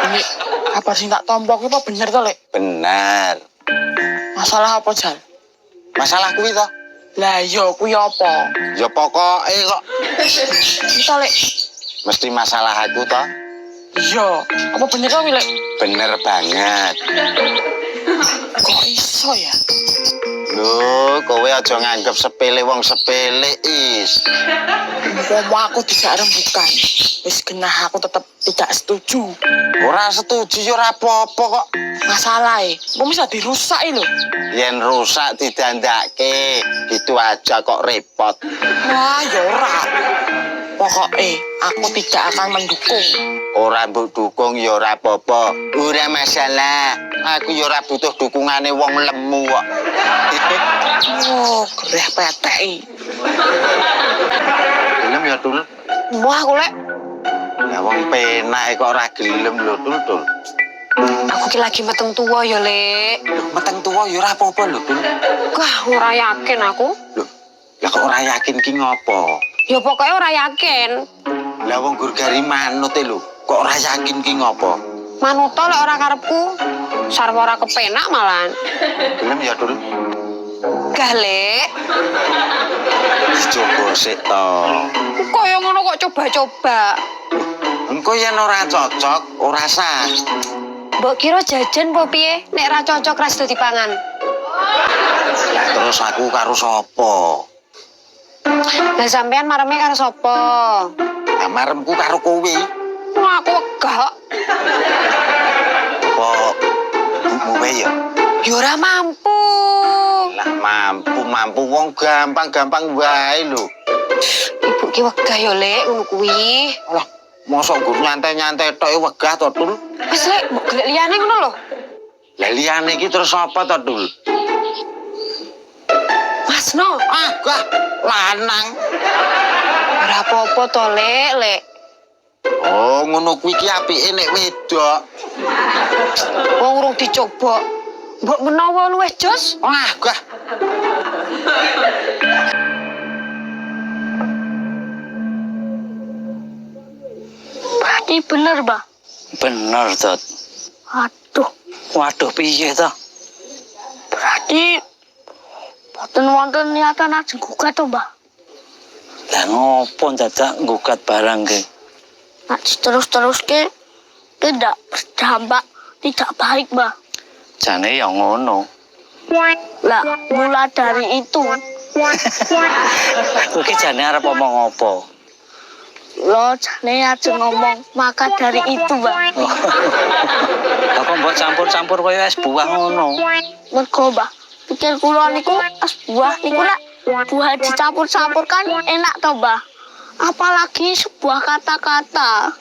Ini kabar sing tak tompo ki apa bener to, Lek? Bener. Masalah apa, Jal? Masalah kuwi to? Lah iya kuwi apa? Ya pokoke kok Kita, Lek. mesti masalah aku to. Iya, apa bener to, Lek? Bener banget. Kok iso ya? Lho, kowe aja nganggep sepele wong sepele is. Umpama aku tidak rembukan, wis genah aku tetep tidak setuju. Ora setuju ya ora apa-apa kok. Masalahe, kok bisa dirusak lho. Yen rusak didandake, itu aja kok repot. Wah, ya ora. Pokoknya aku tidak akan mendukung. Ora mbok dukung ya ora apa-apa. Ora masalah. Aku ya ora butuh dukungane wong lemu kok. Oh, gereh petek. Gelem ya, Dul. Wah, aku Lek. Ya wong penak kok ora gelem lho, Dul. Aku ki lagi meteng tua ya, Lek. Lho, meteng tuwa ya ora apa-apa lho, Dul. Wah, ora yakin aku. Lho, lah kok ora yakin ki ngopo? Ya pokoknya ora yakin. Lah wong gur gari manut e lho. Kok ora yakin ki ngopo? Manuto lek ora karepku, sarwa ora kepenak malan. Gelem ya, Dul. Gah, Lek. Coba sik to. Kaya ngono kok coba-coba. Engko yen ora cocok, ora sah. Mbok kira jajan apa piye? Nek ra cocok ras do dipangan. Lah terus aku karo sapa? Lah sampean mareme karo sapa? Lah maremku karo kowe. Wah, aku wegah. Apa muwe ya? Ya ora mampu. Lah mampu wong gampang wae lho. Ibu ki wegah ya, Lek, ngono kuwi. Alah, mosok gur nyantai-nyantai tok wegah to, Dul. Wis, Lek, mbok golek liyane ngono lho. Lah liyane iki terus apa to, Dul? Masno, Ah, gah, lanang. ora apa-apa to, Lek. Oh, ngono kuwi ki apike nek wedok. Wong urung dicoba. Mbok menawa luwih jos. Ah, gah. Berarti bener, Mbak. Bener, Dot. Aduh, Waduh, piye to? berarti boten wonten niatan ajeng gugat to, Mbak. Lah ngopo dadak nggugat barang ke? Nek terus ke tidak berdampak tidak baik, Mbak. Jane ya ngono. Lah, mula dari itu, Kowe ki jane arep omong apa? lo jane aja ngomong maka dari itu, Mbak. Apa mbok campur-campur kaya es buah ngono? Mergo, Mbak, pikir kula niku es buah niku lek buah dicampur-campur kan enak to, Mbak. Apalagi sebuah kata-kata.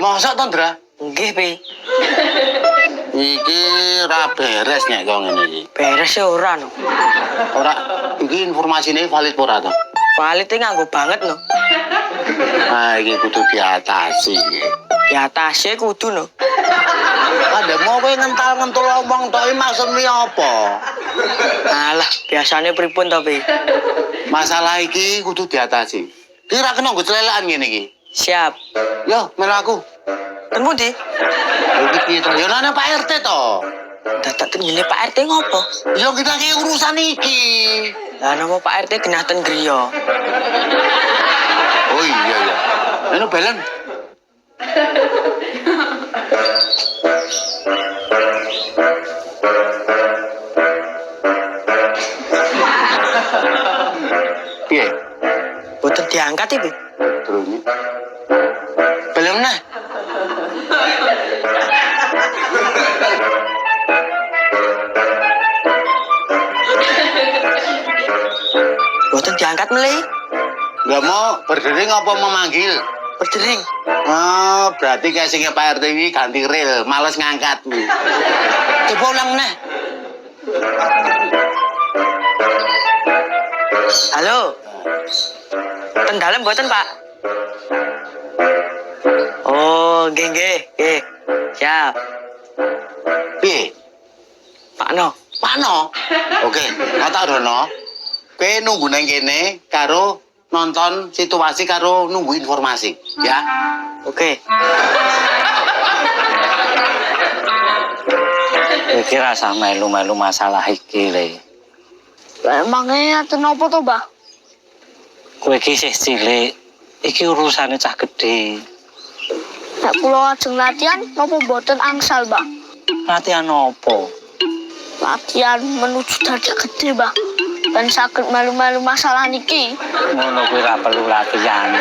Mosok to, Ndra? Nggih, Pi. Iki ora beres nek kok ngene iki. Beres ya ora no. Ora iki informasine valid ora to? Valid e nganggo banget no. Ah, iki kudu diatasi. Diatasi kudu no. Ada mau kowe ngental-ngentul omong tok iki maksudmu apa? Alah, biasane pripun to, Pi? Masalah iki kudu diatasi. Ki ora kena nggo celelaan ngene iki. Siap. Yo, melu aku. Ten pundi? Iki piye to? Yo nang Pak RT to. Dadak tenggine Pak RT ngopo? Yo kita ki urusan iki. Lah nama Pak RT genah ten griya. Oh iya ya. Anu balen. Piye? Boten diangkat iki. Terus ini. Balen nah. Boten diangkat melih. Gak mau berdering apa memanggil? Berdering. Oh, berarti casingnya Pak RT ini ganti rel, males ngangkat. Coba ulang nah. Halo. Ten dalem boten, Pak? Oh, nggih. Siap. Piye? Pak No. Pano? Oke, kata Rono. Kowe nunggu nang kene karo nonton situasi karo nunggu informasi, ya. Oke. iki rasa melu-melu masalah iki le. Emangnya ada nopo to, Mbah? Kowe iki isih cilik. Iki urusane cah gedhe. Nek kula ajeng latihan nopo mboten angsal, Mbah? Latihan opo? Latihan menuju dadi gede, Mbah. Ben saged melu-melu masalah niki. Ngono kuwi ora perlu latihan.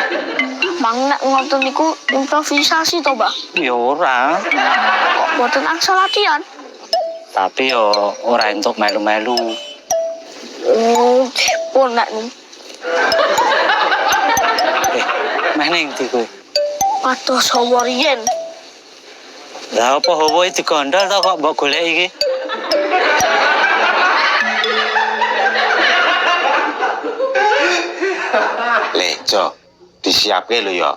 Mang nek ngoten niku improvisasi to, Mbah? Ya ora. Kok mboten angsal latihan? Tapi yo ora entuk melu-melu. Oh, dipun nek niku. Meh ning ndi kowe? Aduh, sawo riyen. Lah apa hawa digondol to kok mbok golek iki? Le, Jo, disiapke lho ya.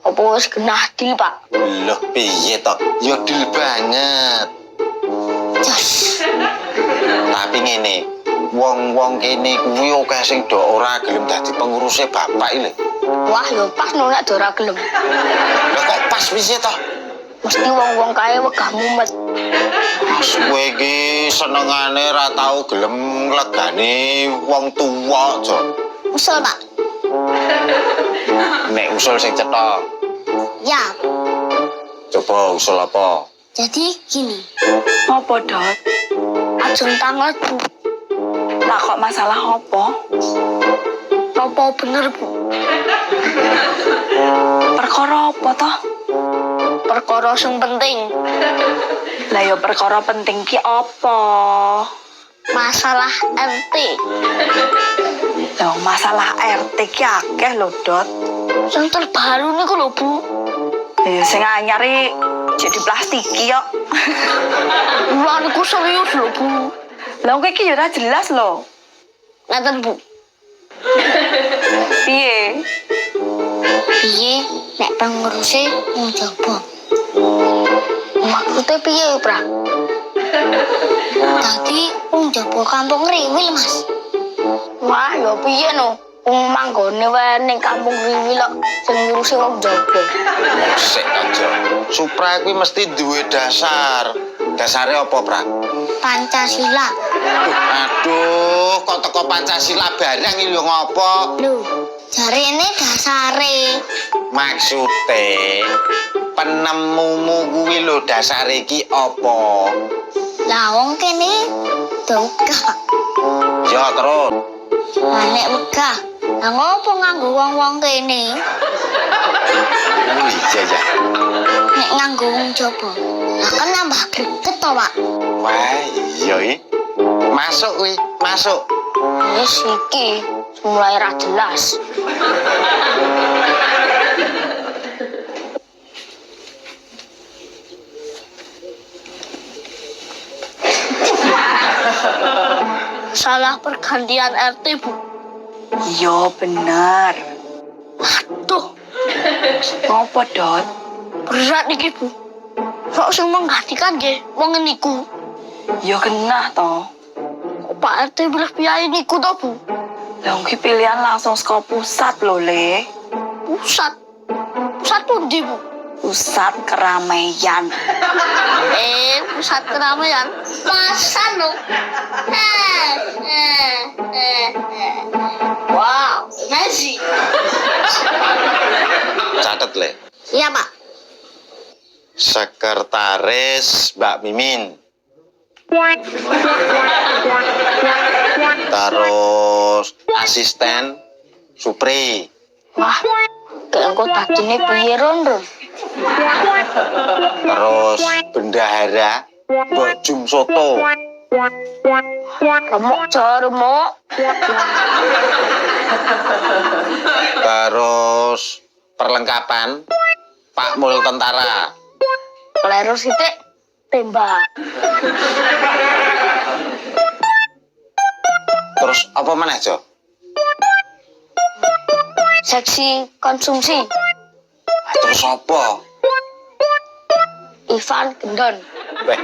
Apa wis genah dil, Pak? Loh, piye to? Ya dil banget. Jos. Tapi ngene, wong-wong kene kuwi akeh sing do ora gelem dadi penguruse bapak iki lho. Wah, yo pas no nek ora gelem. Lah kok pas piye to? Mesti wong-wong kaya wegah mumet. Mas kowe iki senengane ra tau gelem nglegani wong tuwa, Jo. Usul, Pak. Nek usul sing cetha, Ya, coba usul apa? jadi gini. Apa, Dot? Ajeng tanglet, Bu. Lah kok masalah apa? Nopo bener, Bu? Perkara apa toh? Perkara sing penting. Lah ya perkara penting ki apa? Masalah RT. Lah masalah RT ki akeh lho, Dot. Yang terbaru niku lho, Bu. Ya sing anyar iki jadi plastiki kok. Lha niku serius lho, Bu. Lah kowe iki ya ora jelas lho. Ngaten, Bu. Piye? Piye nek penguruse njaba? Maksudnya piye, Pra? Tadi njaba kampung Riwil, Mas. Wah, ya piye no? Wong manggone wae ning kampung Riwil kok sing ngurusi wong njaba. Sik aja. Supra kuwi mesti duwe dasar. Dasare apa, Pra? Pancasila. Aduh, kok teko Pancasila barang iki lho ngopo? Lho, jarene dasare. Maksude penemumu kuwi lho dasare iki apa? Lah wong kene dokah. Ya terus. Lah nek wegah, lah ngopo nganggo wong-wong kene? Oh iya ya. Nek nganggo wong jaba, lah kan nambah greget to, Pak. Wah, iya iki. Masuk kuwi, masuk. Wis iki mulai ra jelas. Salah pergantian RT, Bu. Iya bener. Aduh, Ngopo, Dot? berat niki, Bu. Sok sing menggantikan nggih wong niku. Ya genah to. Kok Pak RT bilang piye niku to, Bu? Lah iki pilihan langsung saka pusat lho, Le. Pusat. Pusat pundi, Bu? Pusat keramaian. Pusat keramaian. Pasar loh. Wow, Messi. Catet le. Iya, Pak. Sekretaris Mbak Mimin. Terus asisten Supri. Wah, kayak engko dadine piye Ron? Terus bendahara Mbok Jum Soto. Remuk Jawa remuk. Terus perlengkapan Pak Mul Tentara. Kleru sithik tembak. Terus apa meneh, Jo? Seksi konsumsi. Terus apa? Ivan Gendon. Weh.